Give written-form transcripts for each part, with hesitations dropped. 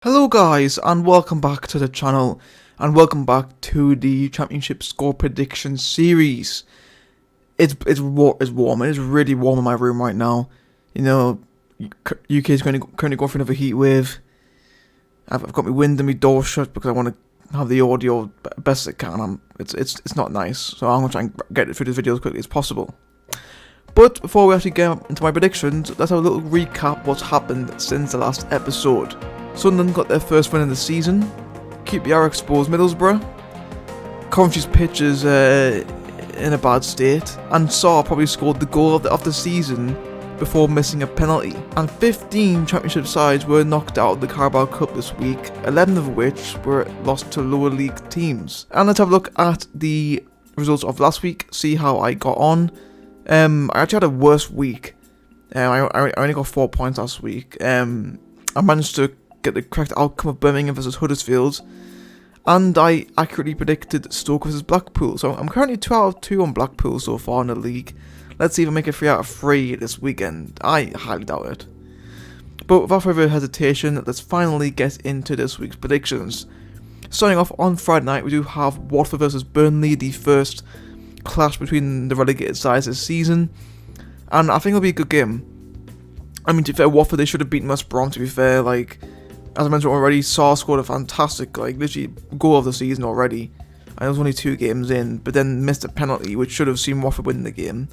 Hello guys, and welcome back to the channel, and welcome back to the Championship Score Prediction Series. It's warm. It is really warm in my room right now. You know, UK is currently going for another heat wave. I've got my window and my door shut because I want to have the audio best I can. It's not nice, so I'm gonna try and get through this video as quickly as possible. But before we actually get into my predictions, let's have a little recap what's happened since the last episode. Sunderland got their first win in the season. QPR exposed Middlesbrough. Coventry's pitch is in a bad state, and Saw probably scored the goal of the season before missing a penalty. And 15 Championship sides were knocked out of the Carabao Cup this week, 11 of which were lost to lower league teams. And let's have a look at the results of last week, see how I got on. I actually had a worse week. I only got 4 points last week. I managed to get the correct outcome of Birmingham versus Huddersfield, and I accurately predicted Stoke versus Blackpool. So I'm currently 2 out of 2 on Blackpool so far in the league. Let's see if I make it 3 out of 3 this weekend. I highly doubt it. But without further hesitation, let's finally get into this week's predictions. Starting off on Friday night, we do have Watford versus Burnley, the first clash between the relegated sides this season, and I think it'll be a good game. I mean, to be fair, Watford, they should have beaten West Brom, to be fair. Like, as I mentioned already, Saw scored a fantastic, literally goal of the season already. And it was only 2 games in, but then missed a penalty, which should have seen Watford win the game.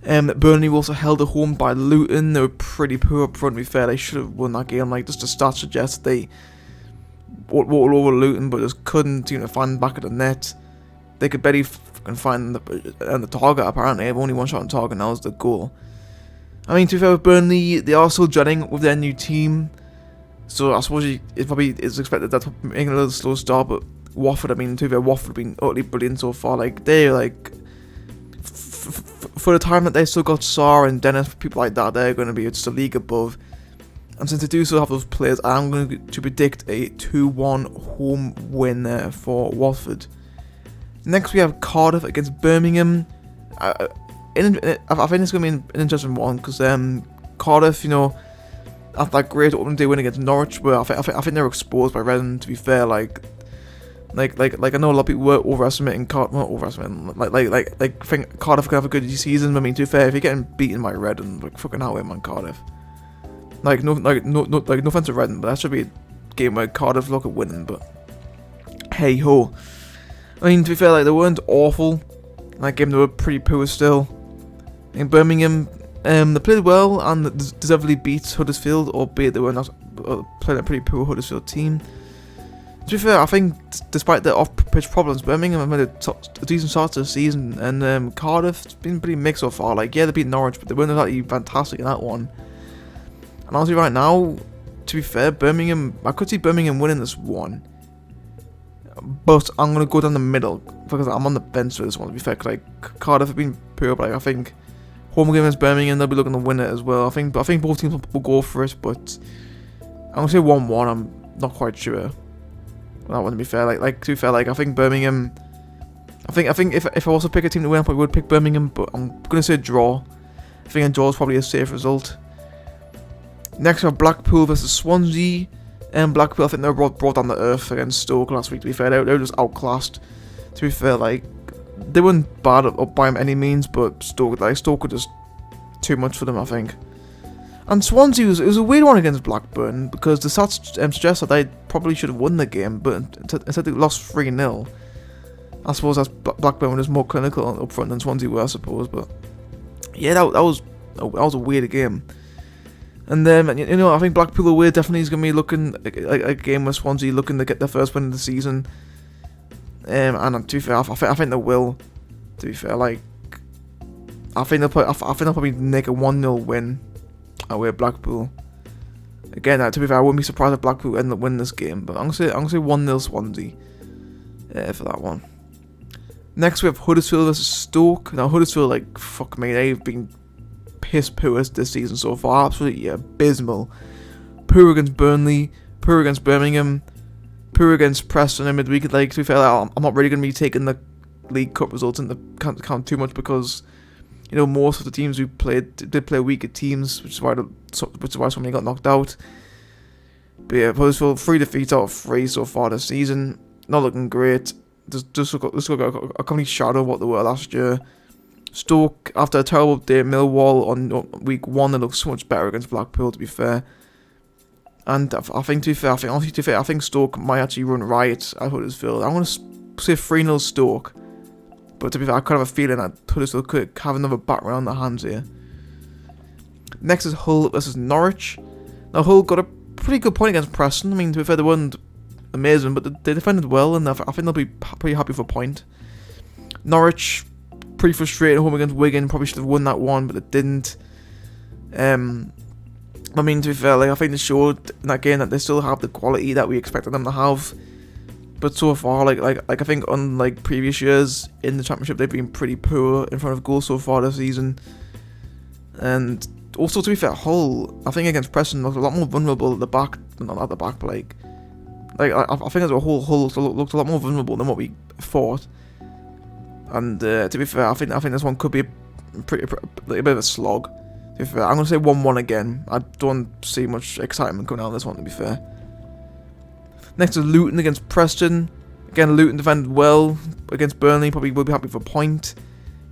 Burnley were also held at home by Luton. They were pretty poor up front, to be fair. They should have won that game. Just the stats suggest they walked all over Luton, but just couldn't find the back of the net. They could barely find the target, apparently. They have only one shot on target, and that was the goal. I mean, to be fair with Burnley, they are still gelling with their new team. So I suppose it probably is expected that to make a little slow start, but Watford, I mean, to be fair, Watford have been utterly brilliant so far. They're for the time that they still got Saar and Dennis, people like that, they're going to be just a league above. And since they do still have those players, I'm going to predict a 2-1 home win for Watford. Next, we have Cardiff against Birmingham. I think it's going to be an interesting one because Cardiff, after that great opening day win against Norwich, but I think they're exposed by Redden. To be fair, I know a lot of people were overestimating Cardiff. Not overestimating. I think Cardiff could have a good season. I mean, to be fair, if you're getting beaten by Redden, fucking hell, man, Cardiff. No offense to Redden, but that should be a game where Cardiff look at winning. But hey ho. I mean, to be fair, they weren't awful. That game, they were pretty poor still. In Birmingham, they played well and deservedly beat Huddersfield, albeit they were not playing a pretty poor Huddersfield team. To be fair, I think despite their off-pitch problems, Birmingham have made a decent start to the season, and Cardiff's been pretty mixed so far. Yeah, they beat Norwich, but they weren't exactly fantastic in that one. And honestly, right now, to be fair, I could see Birmingham winning this one. But I'm going to go down the middle, because I'm on the bench for this one, to be fair, because Cardiff have been poor, but I think home game against Birmingham, they'll be looking to win it as well. I think both teams will go for it, but I'm going to say 1-1, I'm not quite sure. That wouldn't be fair. To be fair, I think Birmingham, I think if I also pick a team to win, I probably would pick Birmingham, but I'm going to say draw. I think a draw is probably a safe result. Next, we have Blackpool versus Swansea. And Blackpool, I think they were brought down to earth against Stoke last week, to be fair. They were just outclassed. To be fair, they weren't bad up by any means, but Stoke were just too much for them, I think. And Swansea, it was a weird one against Blackburn, because the stats suggest that they probably should have won the game, but instead they lost 3-0. I suppose that's Blackburn were just more clinical up front than Swansea were, I suppose, but yeah, that was a weird game. And then, I think Blackpool away definitely is going to be looking like a game where Swansea looking to get their first win of the season. And to be fair, I think they will. To be fair, I think they'll probably make a 1-0 win away at Blackpool. Again, to be fair, I wouldn't be surprised if Blackpool end up winning this game, but I'm gonna say 1-0 Swansea for that one. Next, we have Huddersfield versus Stoke. Now, Huddersfield, fuck me, they've been piss poor this season so far, absolutely abysmal. Poor against Burnley, poor against Birmingham, poor against Preston in midweek. To be fair, I'm not really going to be taking the League Cup results into account too much because most of the teams did play weaker teams, which is why so many got knocked out. But yeah, Huddersfield 3 defeats out of 3 so far this season. Not looking great. Just look a complete shadow of what they were last year. Stoke, after a terrible day, Millwall on week 1, they looked so much better against Blackpool, to be fair. And I think, to be fair, I think Stoke might actually run riot at Huddersfield. I'm going to say 3-0 Stoke. But to be fair, I kind of have a feeling that Huddersfield could have another batter on their hands here. Next is Hull versus Norwich. Now, Hull got a pretty good point against Preston. I mean, to be fair, they weren't amazing, but they defended well, and I think they'll be pretty happy for a point. Norwich, pretty frustrated home against Wigan. Probably should have won that one, but they didn't. I mean, to be fair, like, I think they showed in that game that they still have the quality that we expected them to have. But so far, like I think unlike previous years in the Championship, they've been pretty poor in front of goal so far this season. And also, to be fair, Hull, I think against Preston, looked a lot more vulnerable at the back, not at the back, but like I think as a whole, Hull looked a lot more vulnerable than what we thought. And to be fair, I think this one could be a bit of a slog. To be fair, I'm gonna say 1-1 again. I don't see much excitement coming out of this one, to be fair. Next is Luton against Preston. Again, Luton defended well against Burnley. Probably will be happy for a point.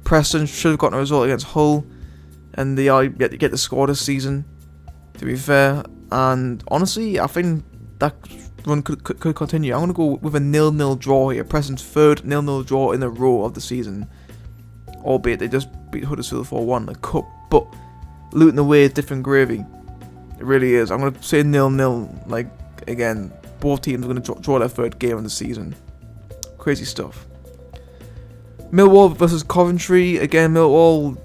Preston should have gotten a result against Hull, and they are yet to get the score this season, to be fair. And honestly, I think that run could continue. I'm going to go with a 0-0 draw here. Preston's third 0-0 draw in a row of the season. Albeit they just beat Huddersfield 4-1 in the cup. But Luton away is different gravy. It really is. I'm going to say 0-0. Like, again, both teams are going to draw their third game of the season. Crazy stuff. Millwall versus Coventry. Again, Millwall,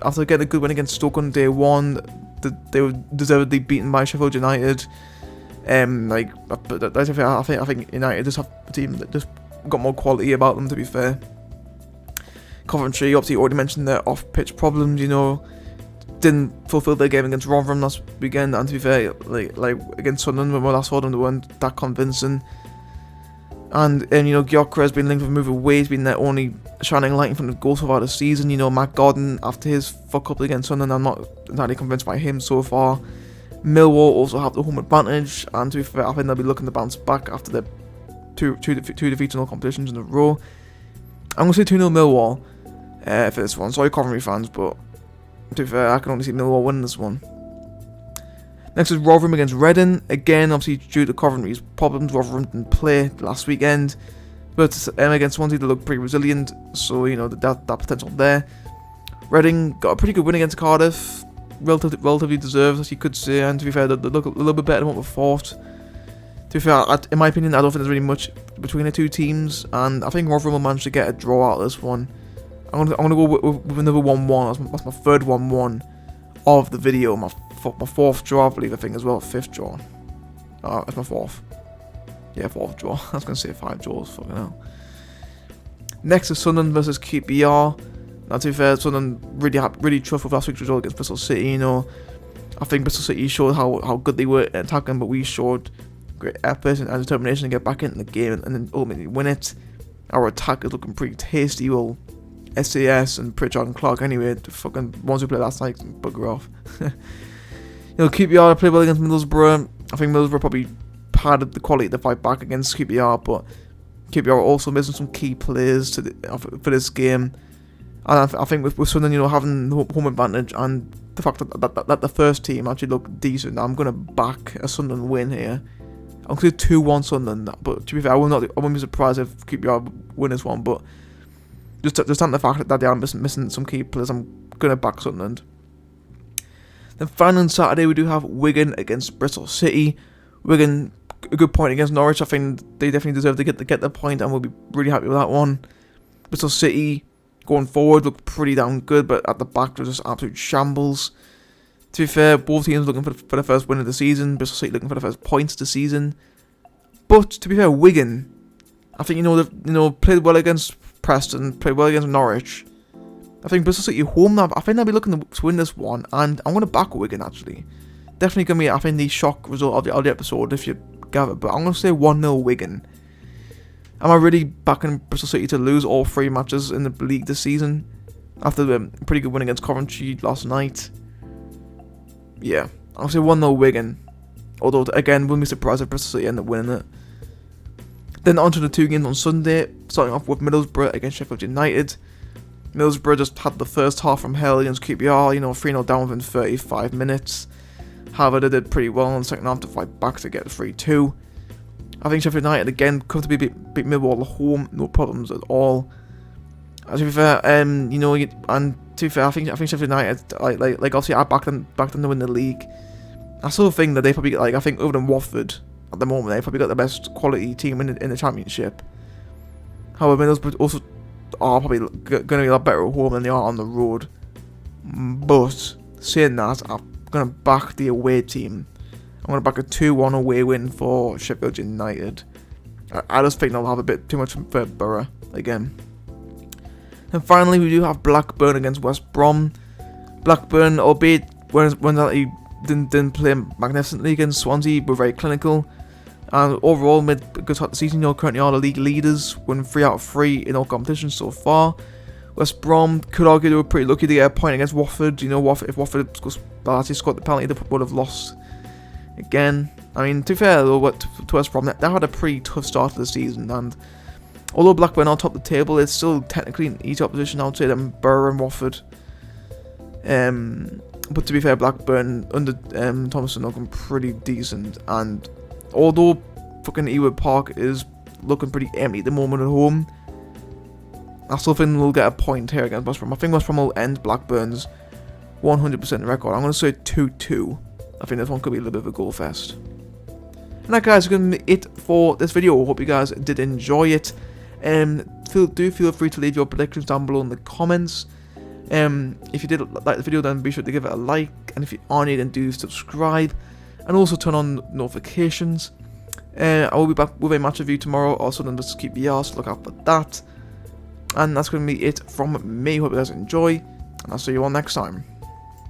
after getting a good win against Stoke on day 1, they were deservedly beaten by Sheffield United. I think United just have a team that just got more quality about them, to be fair. Coventry, obviously, already mentioned their off-pitch problems, didn't fulfill their game against Rotherham last weekend, and to be fair, like against Sunderland, when we last saw them, they weren't that convincing. And Gyökeres has been linked with a move away. He's been their only shining light in front of goals so far this season. Matt Gordon, after his fuck-up against Sunderland, I'm not entirely convinced by him so far. Millwall also have the home advantage, and to be fair, I think they'll be looking to bounce back after their two defeats in all competitions in a row. I'm going to say 2-0 Millwall for this one. Sorry, Coventry fans, but to be fair, I can only see Millwall winning this one. Next is Rotherham against Reading. Again, obviously, due to Coventry's problems, Rotherham didn't play last weekend. But against Swansea, they look pretty resilient, so, that potential there. Reading got a pretty good win against Cardiff. Relatively deserved, as you could say, and to be fair, they look a little bit better than what we thought. To be fair, in my opinion, I don't think there's really much between the two teams, and I think Rotherham will manage to get a draw out of this one. I'm gonna go with another 1-1. That's my third 1-1 of the video. My fourth draw, I believe, as well. Fifth draw. That's my fourth. Yeah, fourth draw. I was gonna say 5 draws. Fucking hell. Next is Sunderland versus QPR. Now, to be fair, Sunderland really tough with last week's result against Bristol City. I think Bristol City showed how good they were at attacking, but we showed great effort and determination to get back into the game and then ultimately win it. Our attack is looking pretty tasty. Well, SAS and Pritchard and Clark anyway. The fucking ones who played last night can bugger off. QPR played well against Middlesbrough. I think Middlesbrough probably had the quality to fight back against QPR, but QPR are also missing some key players for this game. And I think with Sunderland, having home advantage and the fact that the first team actually looked decent, I'm going to back a Sunderland win here. I'm going to say 2-1 Sunderland, but to be fair, I wouldn't be surprised if QPR win this one, but just on the fact that they are missing some key players, I'm going to back Sunderland. Then finally on Saturday, we do have Wigan against Bristol City. Wigan, a good point against Norwich. I think they definitely deserve to get the point, and we'll be really happy with that one. Bristol City, going forward, look pretty damn good, but at the back, they're just absolute shambles. To be fair, both teams looking for the first win of the season. Bristol City looking for the first points of the season. But to be fair, Wigan, I think they've played well against Preston, played well against Norwich. I think Bristol City home. I think they'll be looking to win this one, and I'm going to back Wigan actually. Definitely going to be, I think, the shock result of the episode if you gather. But I'm going to say 1-0 Wigan. Am I really backing Bristol City to lose all 3 matches in the league this season after the pretty good win against Coventry last night? Yeah, I'll say 1-0 Wigan. Although, again, wouldn't be surprised if Bristol City end up winning it. Then on to the 2 games on Sunday, starting off with Middlesbrough against Sheffield United. Middlesbrough just had the first half from hell against QPR, 3-0 down within 35 minutes. However, they did pretty well in the second half to fight back to get 3-2. I think Sheffield United again comfortably beat Millwall at home, no problems at all. To be fair, and to be fair, I think Sheffield United, like obviously I backed them to win the league. I still think that they probably, I think other than Watford at the moment, they probably got the best quality team in the Championship. However, Middlesbrough also are probably going to be a lot better at home than they are on the road. But saying that, I'm going to back the away team. I'm going to back a 2-1 away win for Sheffield United. I just think they'll have a bit too much for Borough again. And finally, we do have Blackburn against West Brom. Blackburn, albeit when they didn't play magnificently against Swansea, were very clinical. And overall, made a good start to the season. Currently are the league leaders, winning 3 out of 3 in all competitions so far. West Brom could argue they were pretty lucky to get a point against Watford. If Watford actually scored the penalty, they would have lost again. I mean, to be fair though, to West Brom, they had a pretty tough start to the season, and although Blackburn are top of the table, it's still technically an easier opposition, I would say, than Borough and Watford. But to be fair, Blackburn under Thomas are looking pretty decent, and although fucking Ewood Park is looking pretty empty at the moment at home, I still think we'll get a point here against West Brom. I think West Brom will end Blackburn's 100% record. I'm going to say 2-2. I think this one could be a little bit of a goal fest. And that, guys, is going to be it for this video. I hope you guys did enjoy it. Do feel free to leave your predictions down below in the comments. If you did like the video, then be sure to give it a like, and if you are new, then do subscribe, and also turn on notifications. I will be back with a match review tomorrow, also then just keep the arse, look out for that. And that's going to be it from me. Hope you guys enjoy, and I'll see you all next time.